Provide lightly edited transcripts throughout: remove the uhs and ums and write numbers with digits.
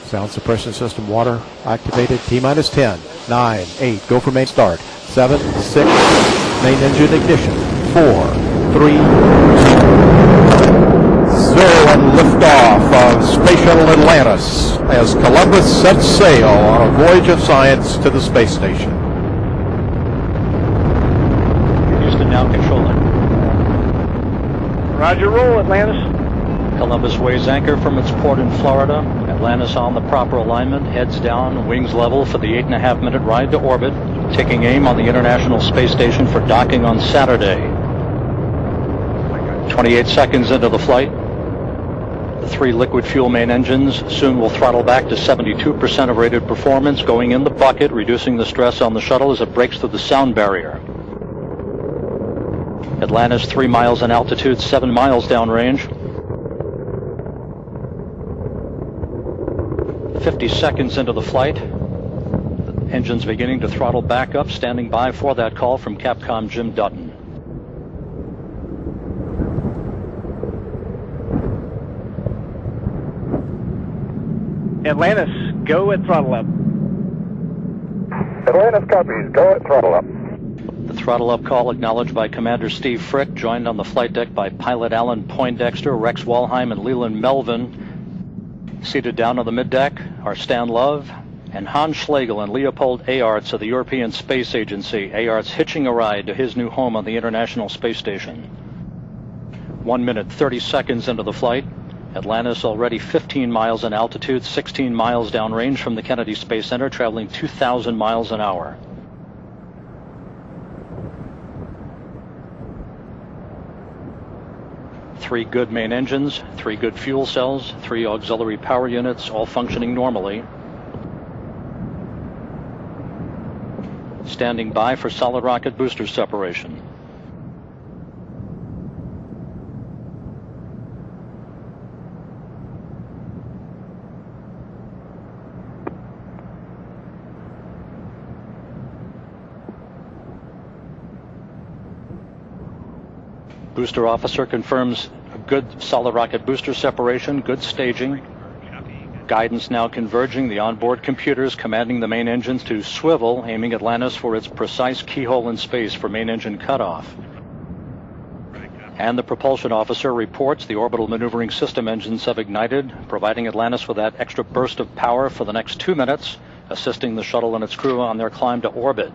Sound suppression system water activated. T-minus 10, 9, 8, go for main start. 7, 6, main engine ignition. 4, 3, 2, 0, and liftoff of Space Shuttle Atlantis as Columbus sets sail on a voyage of science to the space station. Houston now controlling. Roger, roll, Atlantis. Columbus weighs anchor from its port in Florida. Atlantis on the proper alignment, heads down, wings level for the 8.5-minute ride to orbit, taking aim on the International Space Station for docking on Saturday. 28 seconds into the flight. The 3 liquid fuel main engines soon will throttle back to 72% of rated performance, going in the bucket, reducing the stress on the shuttle as it breaks through the sound barrier. Atlantis 3 miles in altitude, 7 miles downrange. 50 seconds into the flight, the engine's beginning to throttle back up, standing by for that call from Capcom Jim Dutton. Atlantis, go at throttle up. Atlantis copies, go at throttle up. The throttle up call acknowledged by Commander Steve Frick, joined on the flight deck by pilot Alan Poindexter, Rex Walheim, and Leland Melvin. Seated down on the middeck are Stan Love and Hans Schlegel and Leopold Aarts of the European Space Agency. Aarts hitching a ride to his new home on the International Space Station. 1 minute, 30 seconds into the flight. Atlantis already 15 miles in altitude, 16 miles downrange from the Kennedy Space Center, traveling 2,000 miles an hour. Three good main engines, 3 good fuel cells, 3 auxiliary power units, all functioning normally. Standing by for solid rocket booster separation. Booster officer confirms a good solid rocket booster separation, good staging. Guidance now converging, the onboard computers commanding the main engines to swivel, aiming Atlantis for its precise keyhole in space for main engine cutoff. And the propulsion officer reports the orbital maneuvering system engines have ignited, providing Atlantis with that extra burst of power for the next 2 minutes, assisting the shuttle and its crew on their climb to orbit.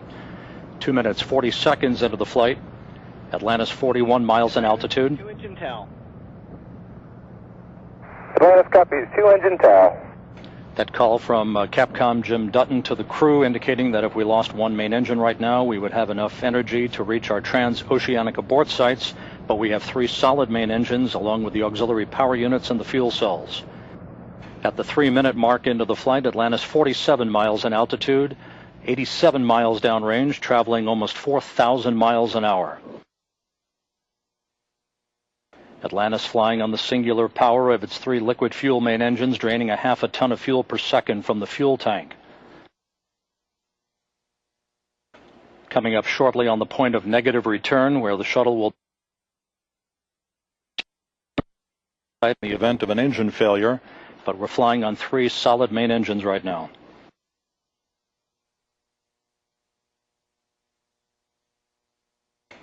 2 minutes, 40 seconds into the flight. Atlantis 41 miles in altitude. 2 engine towel. Atlantis copies, 2 engine towel. That call from Capcom Jim Dutton to the crew indicating that if we lost 1 main engine right now, we would have enough energy to reach our transoceanic abort sites, but we have 3 solid main engines along with the auxiliary power units and the fuel cells. At the 3-minute mark into the flight, Atlantis 47 miles in altitude, 87 miles downrange, traveling almost 4,000 miles an hour. Atlantis flying on the singular power of its 3 liquid fuel main engines, draining a half a ton of fuel per second from the fuel tank. Coming up shortly on the point of negative return, where the shuttle will, in the event of an engine failure, but we're flying on 3 solid main engines right now.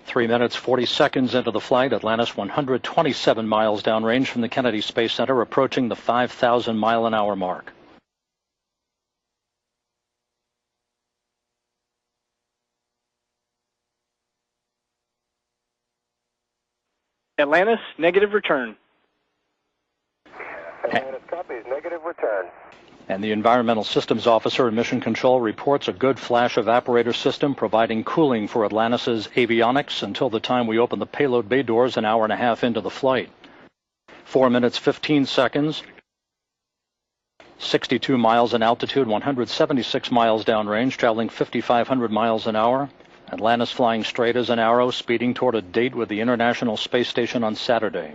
Three minutes, 40 seconds into the flight, Atlantis 127 miles downrange from the Kennedy Space Center, approaching the 5,000 mile an hour mark. Atlantis, negative return. Atlantis copies, negative return. And the Environmental Systems Officer in Mission Control reports a good flash evaporator system providing cooling for Atlantis' avionics until the time we open the payload bay doors an hour and a half into the flight. 4 minutes, 15 seconds. 62 miles in altitude, 176 miles downrange, traveling 5,500 miles an hour. Atlantis flying straight as an arrow, speeding toward a date with the International Space Station on Saturday.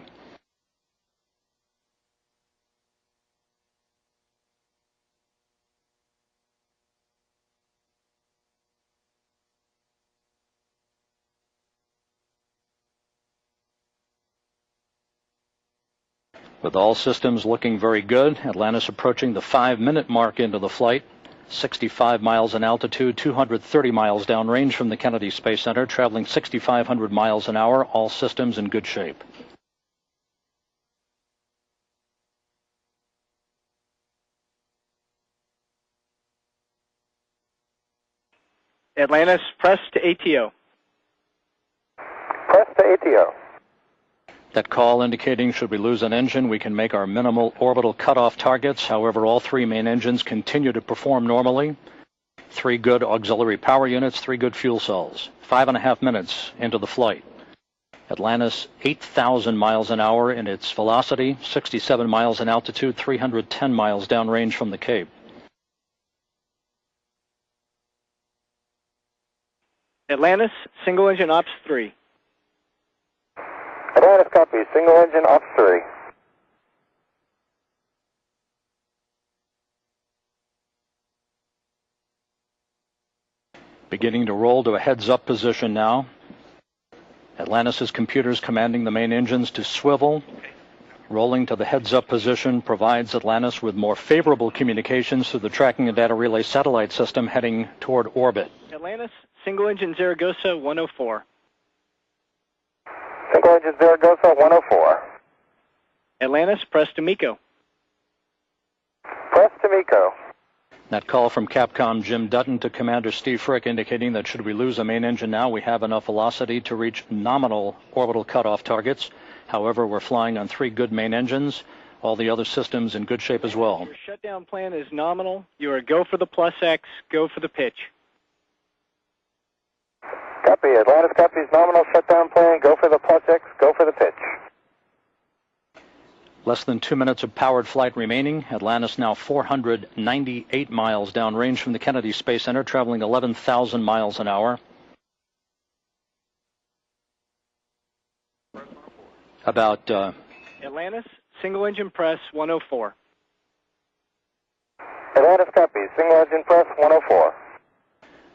With all systems looking very good, Atlantis approaching the 5-minute mark into the flight. 65 miles in altitude, 230 miles downrange from the Kennedy Space Center, traveling 6,500 miles an hour, all systems in good shape. Atlantis, press to ATO. Press to ATO. That call indicating should we lose an engine, we can make our minimal orbital cutoff targets. However, all 3 main engines continue to perform normally. 3 good auxiliary power units, 3 good fuel cells. 5.5 minutes into the flight. Atlantis, 8,000 miles an hour in its velocity, 67 miles in altitude, 310 miles downrange from the Cape. Atlantis, single engine ops 3. Atlantis copies, single engine ops 3. Beginning to roll to a heads-up position now. Atlantis' computers commanding the main engines to swivel. Rolling to the heads-up position provides Atlantis with more favorable communications through the tracking and data relay satellite system heading toward orbit. Atlantis, single engine Zaragoza 104. Single engine Zaragoza 104. Atlantis, press to MECO. Press to MECO. That call from Capcom Jim Dutton to Commander Steve Frick indicating that should we lose a main engine now, we have enough velocity to reach nominal orbital cutoff targets. However, we're flying on 3 good main engines. All the other systems in good shape as well. Your shutdown plan is nominal. You are go for the plus X, go for the pitch. Copy. Atlantis copies, nominal shutdown plan. Go for the plus X, go for the pitch. Less than 2 minutes of powered flight remaining. Atlantis now 498 miles downrange from the Kennedy Space Center, traveling 11,000 miles an hour. About Atlantis, single engine press 104. Atlantis copies, single engine press 104.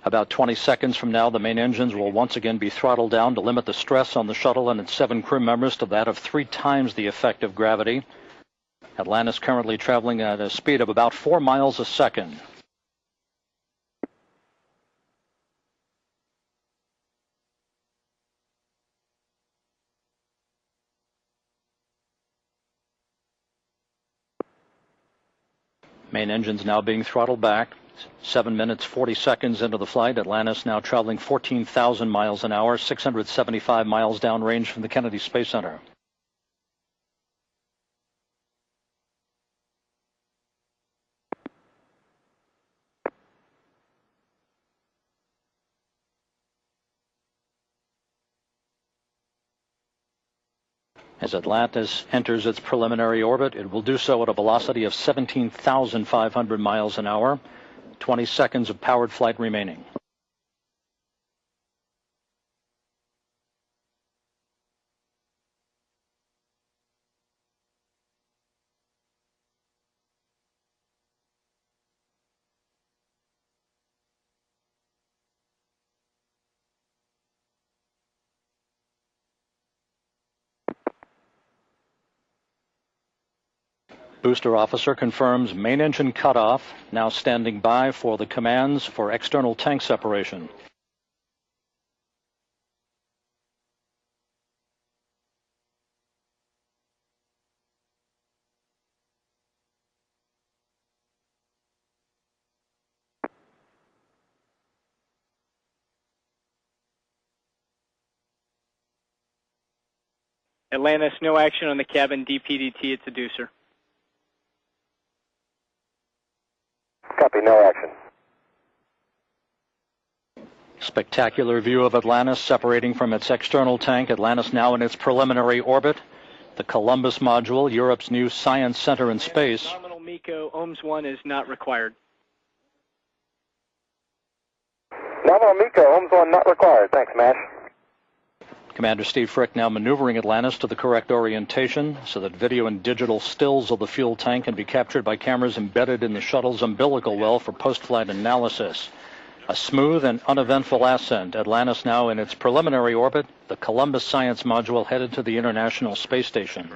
About 20 seconds from now, the main engines will once again be throttled down to limit the stress on the shuttle and its 7 crew members to that of 3 times the effect of gravity. Atlantis currently traveling at a speed of about 4 miles a second. Main engines now being throttled back. 7 minutes, 40 seconds into the flight. Atlantis now traveling 14,000 miles an hour, 675 miles downrange from the Kennedy Space Center. As Atlantis enters its preliminary orbit, it will do so at a velocity of 17,500 miles an hour. 20 seconds of powered flight remaining. Booster officer confirms main engine cutoff, now standing by for the commands for external tank separation. Atlantis, no action on the cabin DPDT at Seducer. Copy, no action. Spectacular view of Atlantis separating from its external tank. Atlantis now in its preliminary orbit. The Columbus module, Europe's new science center in space. Nominal MECO, OHMS 1 is not required. Nominal MECO, OHMS 1 not required. Thanks, MASH. Commander Steve Frick now maneuvering Atlantis to the correct orientation so that video and digital stills of the fuel tank can be captured by cameras embedded in the shuttle's umbilical well for post-flight analysis. A smooth and uneventful ascent. Atlantis now in its preliminary orbit, the Columbus Science Module headed to the International Space Station.